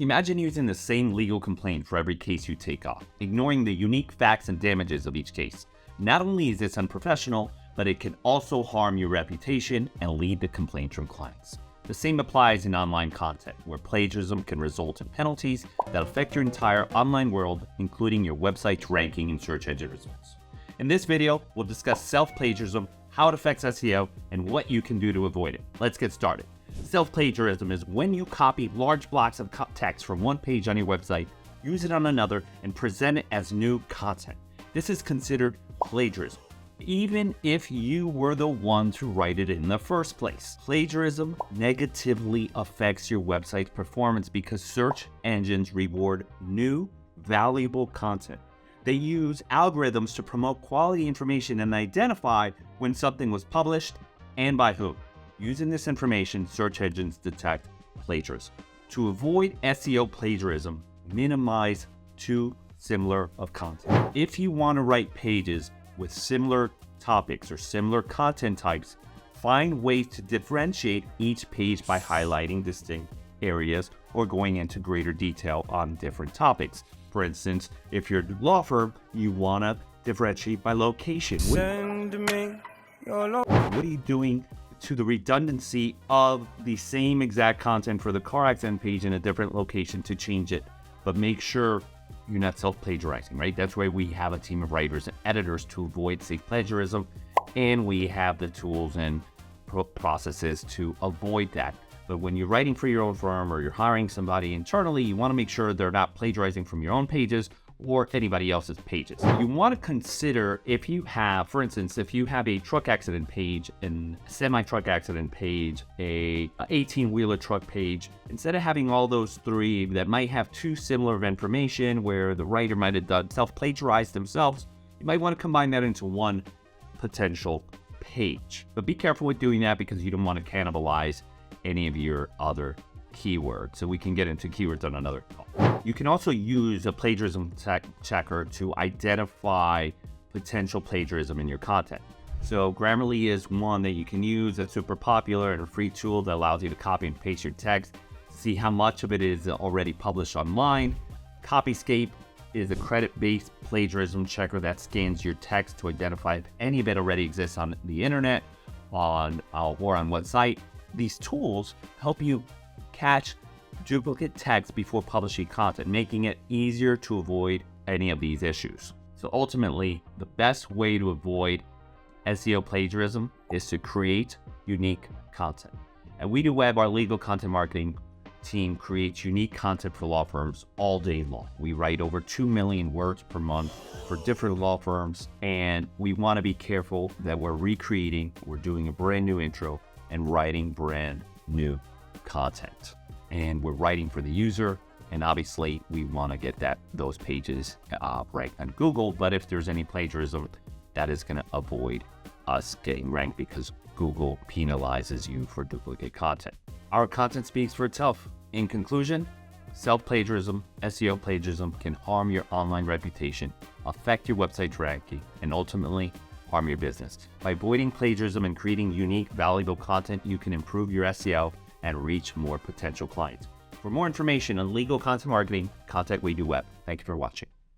Imagine using the same legal complaint for every case you take on, ignoring the unique facts and damages of each case. Not only is this unprofessional, but it can also harm your reputation and lead to complaints from clients. The same applies in online content, where plagiarism can result in penalties that affect your entire online world, including your website's ranking and search engine results. In this video, we'll discuss self-plagiarism, how it affects SEO, and what you can do to avoid it. Let's get started. Self-plagiarism is when you copy large blocks of text from one page on your website, use it on another, and present it as new content. This is considered plagiarism, even if you were the one to write it in the first place. Plagiarism negatively affects your website's performance because search engines reward new, valuable content. They use algorithms to promote quality information and identify when something was published and by whom. Using this information, search engines detect plagiarism. To avoid SEO plagiarism, minimize too similar of content. If you want to write pages with similar topics or similar content types, find ways to differentiate each page by highlighting distinct areas or going into greater detail on different topics. For instance, if you're a law firm, you want to differentiate by location. What are you doing to the redundancy of the same exact content for the car accident page in a different location to change it? But make sure you're not self-plagiarizing, right? That's why we have a team of writers and editors to avoid safe plagiarism, and we have the tools and processes to avoid that. But when you're writing for your own firm or you're hiring somebody internally, you want to make sure they're not plagiarizing from your own pages or anybody else's pages. You want to consider if you have, for instance, if you have a truck accident page, a semi-truck accident page, a 18-wheeler truck page, instead of having all those three that might have too similar of information where the writer might have done self-plagiarized themselves, you might want to combine that into one potential page. But be careful with doing that because you don't want to cannibalize any of your other keywords. So we can get into keywords on another call. You can also use a plagiarism checker to identify potential plagiarism in your content. So Grammarly is one that you can use. It's super popular and a free tool that allows you to copy and paste your text, see how much of it is already published online. Copyscape is a credit-based plagiarism checker that scans your text to identify if any of it already exists on the internet or on what site. These tools help you catch duplicate text before publishing content, making it easier to avoid any of these issues. So ultimately, the best way to avoid SEO plagiarism is to create unique content. At We Do Web, our legal content marketing team creates unique content for law firms all day long. We write over 2 million words per month for different law firms, and we want to be careful that we're doing a brand new intro and writing brand new content. And we're writing for the user, and obviously we want to get those pages ranked on Google. But if there's any plagiarism, that is going to avoid us getting ranked because Google penalizes you for duplicate content. Our content speaks for itself. In conclusion, self-plagiarism, SEO plagiarism can harm your online reputation, affect your website's ranking, and ultimately harm your business. By avoiding plagiarism and creating unique, valuable content, you can improve your SEO and reach more potential clients. For more information on legal content marketing, contact We Do Web. Thank you for watching.